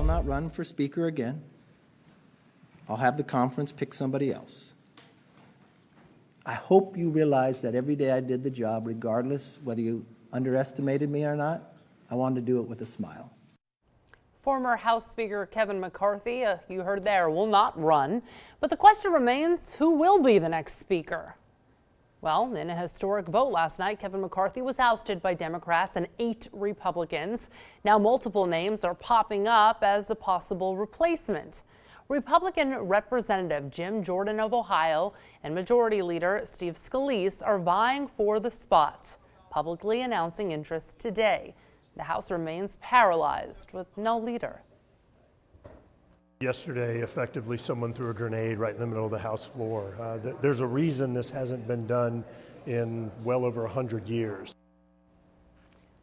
will not run for Speaker again. I'll have the conference pick somebody else. I hope you realize that every day I did the job, regardless whether you underestimated me or not, I wanted to do it with a smile. Former House Speaker Kevin McCarthy, you heard there, will not run. But the question remains, who will be the next Speaker? Well, in a historic vote last night, Kevin McCarthy was ousted by Democrats and 8 Republicans. Now multiple names are popping up as a possible replacement. Republican Representative Jim Jordan of Ohio and Majority Leader Steve Scalise are vying for the spot, publicly announcing interest today. The House remains paralyzed with no leader. Yesterday, effectively, someone threw a grenade right in the middle of the House floor. There's a reason this hasn't been done in well over 100 years.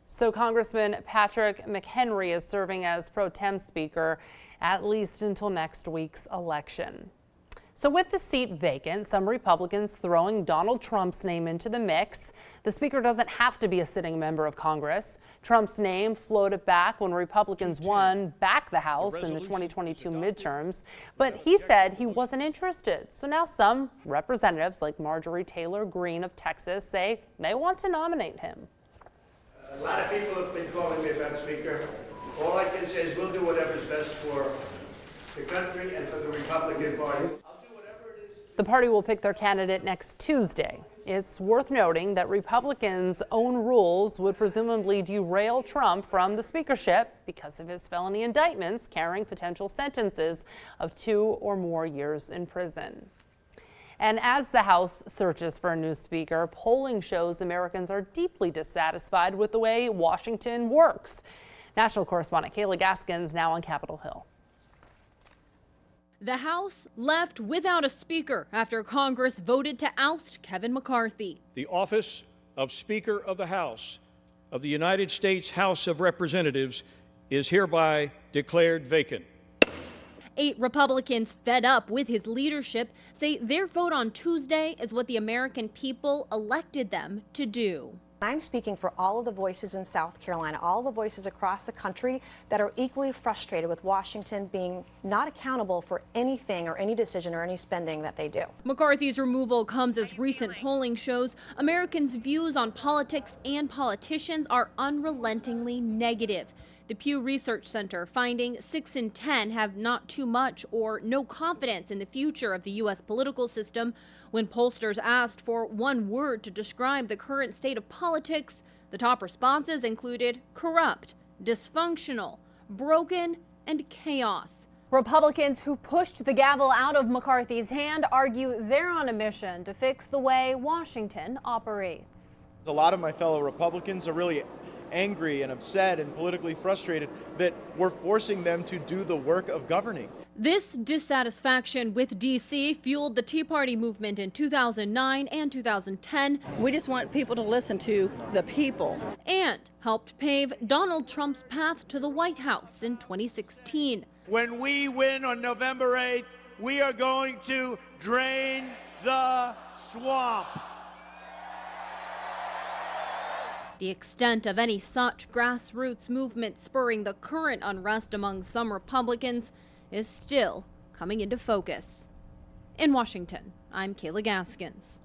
So Congressman Patrick McHenry is serving as pro tem speaker at least until next week's election. So with the seat vacant, some Republicans throwing Donald Trump's name into the mix. The speaker doesn't have to be a sitting member of Congress. Trump's name floated back when Republicans won back the House in the 2022 midterms, but he said he wasn't interested. So now some representatives like Marjorie Taylor Greene of Texas say they want to nominate him. A lot of people have been calling me about Speaker. All I can say is we'll do whatever's best for the country and for the Republican Party. The party will pick their candidate next Tuesday. It's worth noting that Republicans' own rules would presumably derail Trump from the speakership because of his felony indictments carrying potential sentences of 2 or more years in prison. And as the House searches for a new speaker, polling shows Americans are deeply dissatisfied with the way Washington works. National correspondent Kayla Gaskins now on Capitol Hill. The House left without a speaker after Congress voted to oust Kevin McCarthy. The office of Speaker of the House of the United States House of Representatives is hereby declared vacant. 8 Republicans fed up with his leadership say their vote on Tuesday is what the American people elected them to do. I'm speaking for all of the voices in South Carolina, all the voices across the country that are equally frustrated with Washington being not accountable for anything or any decision or any spending that they do. McCarthy's removal comes as recent polling shows Americans' views on politics and politicians are unrelentingly negative. The Pew Research Center finding 6 in 10 have not too much or no confidence in the future of the U.S. political system. When pollsters asked for one word to describe the current state of politics, the top responses included corrupt, dysfunctional, broken, and chaos. Republicans who pushed the gavel out of McCarthy's hand argue they're on a mission to fix the way Washington operates. A lot of my fellow Republicans are really angry and upset and politically frustrated that we're forcing them to do the work of governing. This dissatisfaction with D.C. fueled the Tea Party movement in 2009 and 2010. We just want people to listen to the people. And helped pave Donald Trump's path to the White House in 2016. When we win on November 8th, we are going to drain the swamp. The extent of any such grassroots movement spurring the current unrest among some Republicans is still coming into focus. In Washington, I'm Kayla Gaskins.